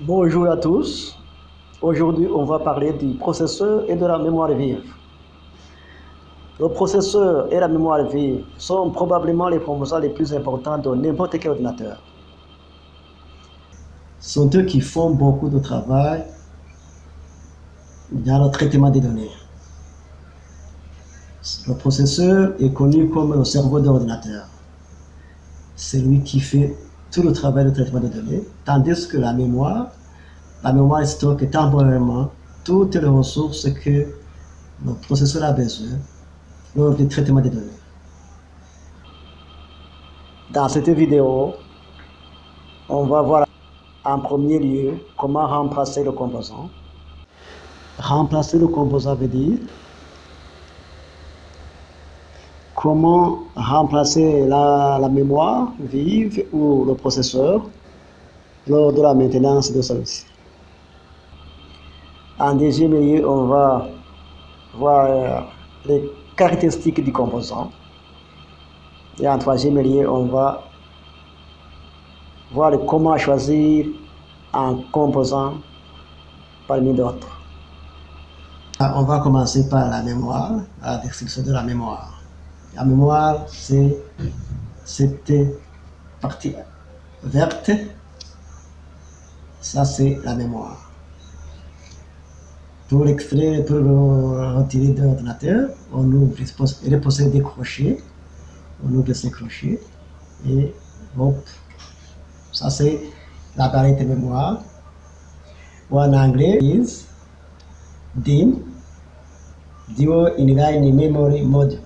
Bonjour à tous. Aujourd'hui, on va parler du processeur et de la mémoire vive. Le processeur et la mémoire vive sont probablement les composants les plus importants de n'importe quel ordinateur. Ce sont eux qui font beaucoup de travail dans le traitement des données. Le processeur est connu comme le cerveau de l'ordinateur. C'est lui qui fait tout le travail de traitement des données, tandis que la mémoire stocke temporairement toutes les ressources que le processeur a besoin lors du traitement des données. Dans cette vidéo, on va voir en premier lieu comment remplacer le composant. Remplacer le composant veut dire comment remplacer la mémoire vive ou le processeur lors de la maintenance de celui-ci. En deuxième lieu, on va voir les caractéristiques du composant. Et en troisième lieu, on va voir comment choisir un composant parmi d'autres. On va commencer par la mémoire, la description de la mémoire. La mémoire, c'est cette partie verte. Ça, c'est la mémoire. Pour l'extraire, pour le retirer de l'ordinateur, on ouvre, il possède des crochets. On ouvre ces crochets et hop, ça c'est l'appareil de mémoire. Ou en anglais, is DIMM, Dual Inline Memory Module.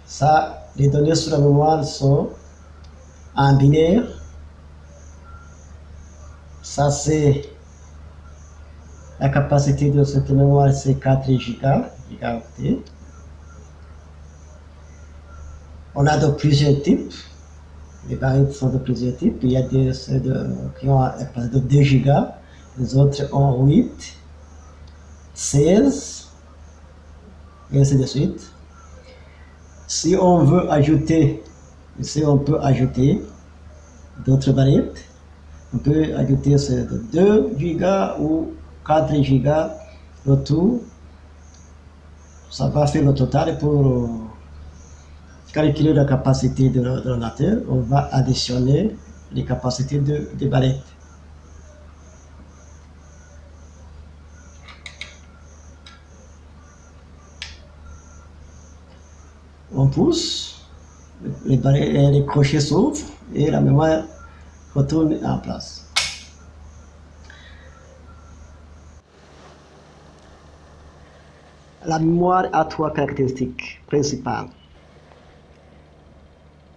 Ça, les données sur la mémoire sont en binaire. Ça c'est la capacité de cette mémoire, c'est 4 gigaoctets. On a de plusieurs types. Les barrettes sont de plusieurs types. Il y a des qui ont de 2 gigas, les autres ont 8, 16, et ainsi de suite. Si on veut ajouter, on peut ajouter d'autres barrettes. On peut ajouter de 2 gigas ou 4 gigas. Le tout, ça va faire le total pour calculer la capacité de l'ordinateur. On va additionner les capacités des barrettes. On pousse, les crochets s'ouvrent et la mémoire retourne en place. La mémoire a 3 caractéristiques principales.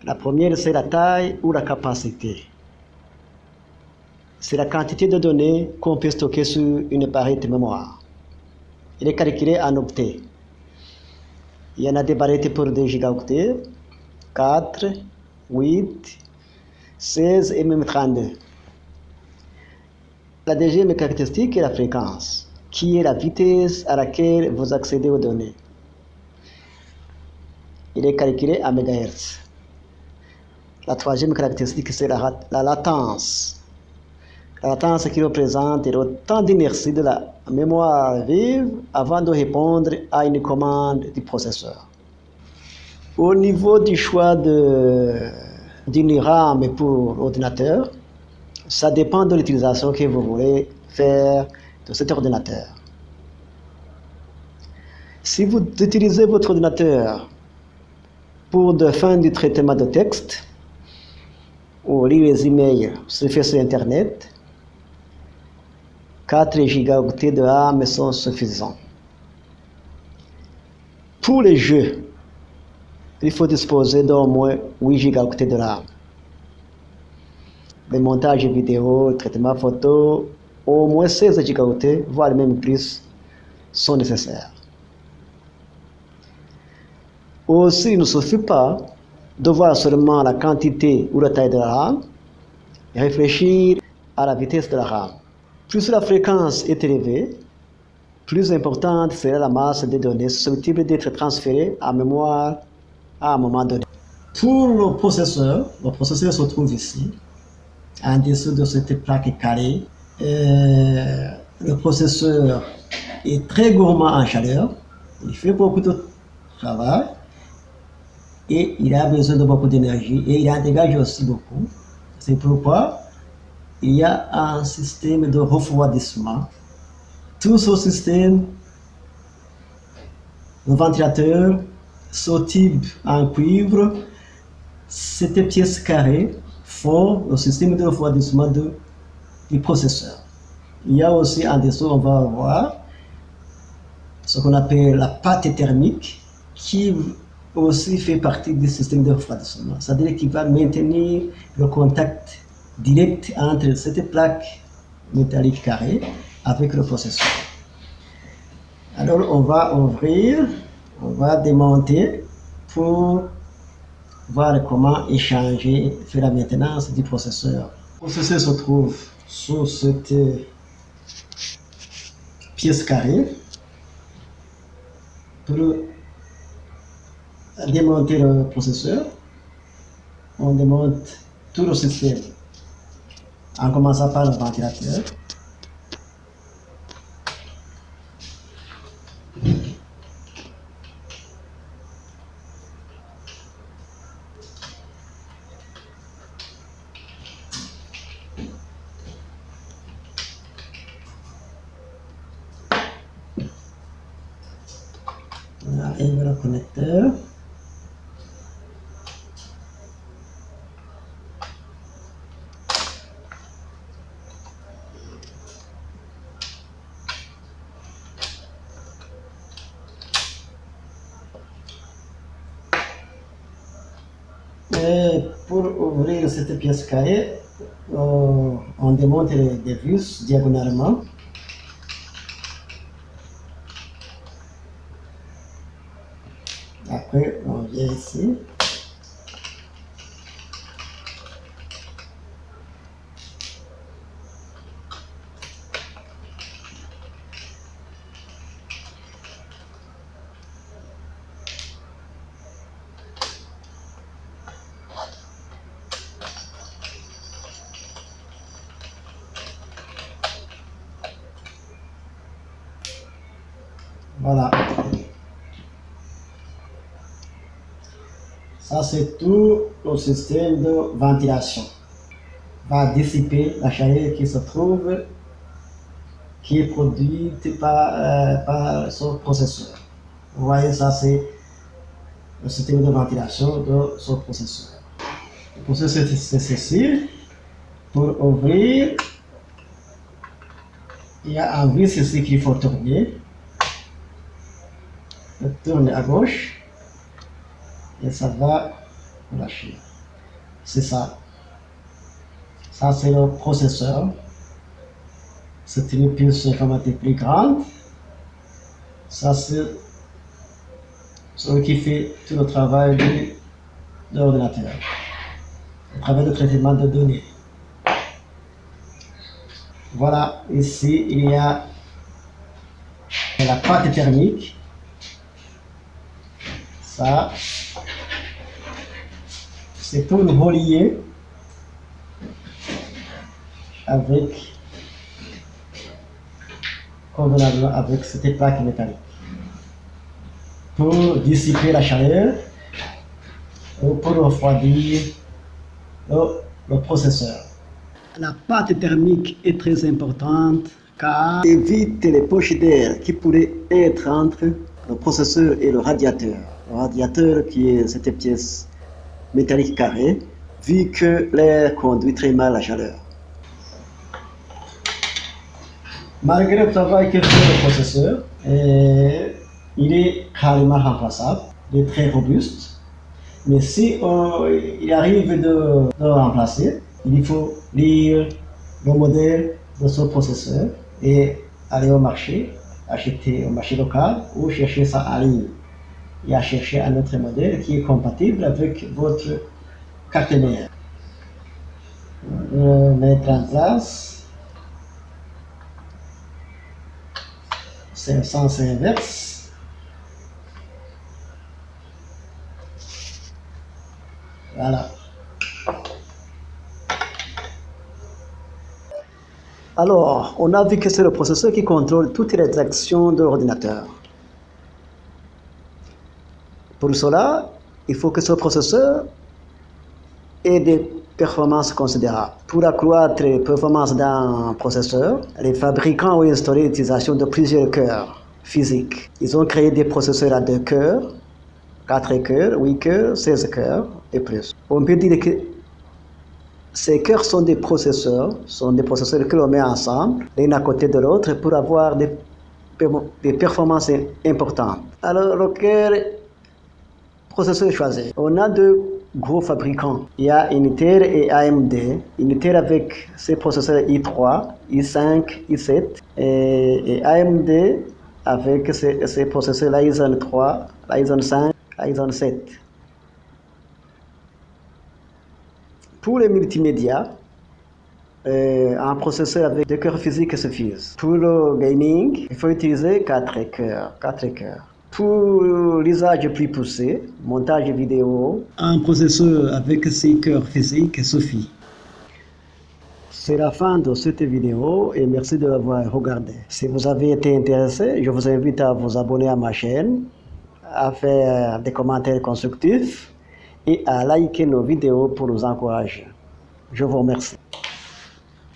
La première, c'est la taille ou la capacité. C'est la quantité de données qu'on peut stocker sur une barrette mémoire. Il est calculé en octets. Il y en a des barrettes pour 2 gigaoctets, 4, 8, 16 et même 32. La deuxième caractéristique est la fréquence, qui est la vitesse à laquelle vous accédez aux données. Il est calculé en MHz. La troisième caractéristique, c'est la latence. La latence qui représente le temps d'inertie de la mémoire vive avant de répondre à une commande du processeur. Au niveau du choix d'une RAM pour l'ordinateur, ça dépend de l'utilisation que vous voulez faire de cet ordinateur. Si vous utilisez votre ordinateur pour de fin du traitement de texte, ou lire les emails surfer sur Internet, 4 gigaoctets de RAM sont suffisants. Pour les jeux, il faut disposer d'au moins 8 gigaoctets de RAM. Le montage vidéo, le traitement photo, au moins 16 gigaoctets, voire même plus, sont nécessaires. Aussi, il ne suffit pas de voir seulement la quantité ou la taille de la RAM et réfléchir à la vitesse de la RAM. Plus la fréquence est élevée, plus importante sera la masse de données susceptibles d'être transférées en mémoire à un moment donné. Pour le processeur se trouve ici. en dessous de cette plaque carrée. Le processeur est très gourmand en chaleur, il fait beaucoup de travail et il a besoin de beaucoup d'énergie et il en dégage aussi beaucoup. C'est pourquoi il y a un système de refroidissement. Tout ce système de ventilateur, ce type en cuivre, cette pièce carrée font le système de refroidissement du processeur. Il y a aussi en dessous, on va voir ce qu'on appelle la pâte thermique qui aussi fait partie du système de refroidissement. C'est-à-dire qu'il va maintenir le contact direct entre cette plaque métallique carrée avec le processeur. Alors on va ouvrir, on va démonter pour voir comment échanger, faire la maintenance du processeur. Le processeur se trouve sur cette pièce carrée. Pour démonter le processeur, on démonte tout le système en commençant par le ventilateur. On arrive le connecteur. Et pour ouvrir cette pièce carrée, on démonte les vis diagonalement. Après, on vient ici. Voilà. Ça, c'est tout le système de ventilation. Va dissiper la chaleur qui se trouve, qui est produite par ce processeur. Vous voyez, ça, c'est le système de ventilation de ce processeur. Le processeur, c'est ceci. Pour ouvrir, il y a un vis ici qu'il faut tourner. Le tourner à gauche. Et ça va lâcher. C'est ça. Ça, c'est le processeur. C'est une puce informatique plus grande. Ça, c'est celui qui fait tout le travail de l'ordinateur. Le travail de traitement de données. Voilà, ici, il y a la pâte thermique. Ça, c'est tout le relié avec convenablement avec cette plaque métallique pour dissiper la chaleur ou pour refroidir le processeur. La pâte thermique est très importante car elle évite les poches d'air qui pourraient être entre le processeur et le radiateur. Le radiateur qui est cette pièce métallique carrée, vu que l'air conduit très mal la chaleur. Malgré le travail que fait le processeur, il est carrément remplaçable, il est très robuste. Mais si il arrive de le remplacer, il faut lire le modèle de ce processeur et aller au marché, acheter au marché local ou chercher ça en ligne. Et à chercher un autre modèle qui est compatible avec votre carte mère. Le mettre en place. C'est le sens inverse. Voilà. Alors, on a vu que c'est le processeur qui contrôle toutes les actions de l'ordinateur. Pour cela, il faut que ce processeur ait des performances considérables. Pour accroître les performances d'un processeur, les fabricants ont instauré l'utilisation de plusieurs cœurs physiques. Ils ont créé des processeurs à 2 cœurs, 4 cœurs, 8 cœurs, 16 cœurs et plus. On peut dire que ces cœurs sont des processeurs que l'on met ensemble, l'un à côté de l'autre, pour avoir des performances importantes. Alors, lequel processeur choisi? On a 2 gros fabricants. Il y a Intel et AMD. Intel avec ses processeurs i3, i5, i7 et AMD avec ses processeurs Ryzen 3, Ryzen 5, Ryzen 7. Pour les multimédias, un processeur avec 2 cœurs physiques suffit. Pour le gaming, il faut utiliser 4 cœurs. Pour l'usage plus poussé, montage vidéo, un processeur avec 6 cœurs physiques suffit. C'est la fin de cette vidéo et merci de l'avoir regardée. Si vous avez été intéressé, je vous invite à vous abonner à ma chaîne, à faire des commentaires constructifs et à liker nos vidéos pour nous encourager. Je vous remercie.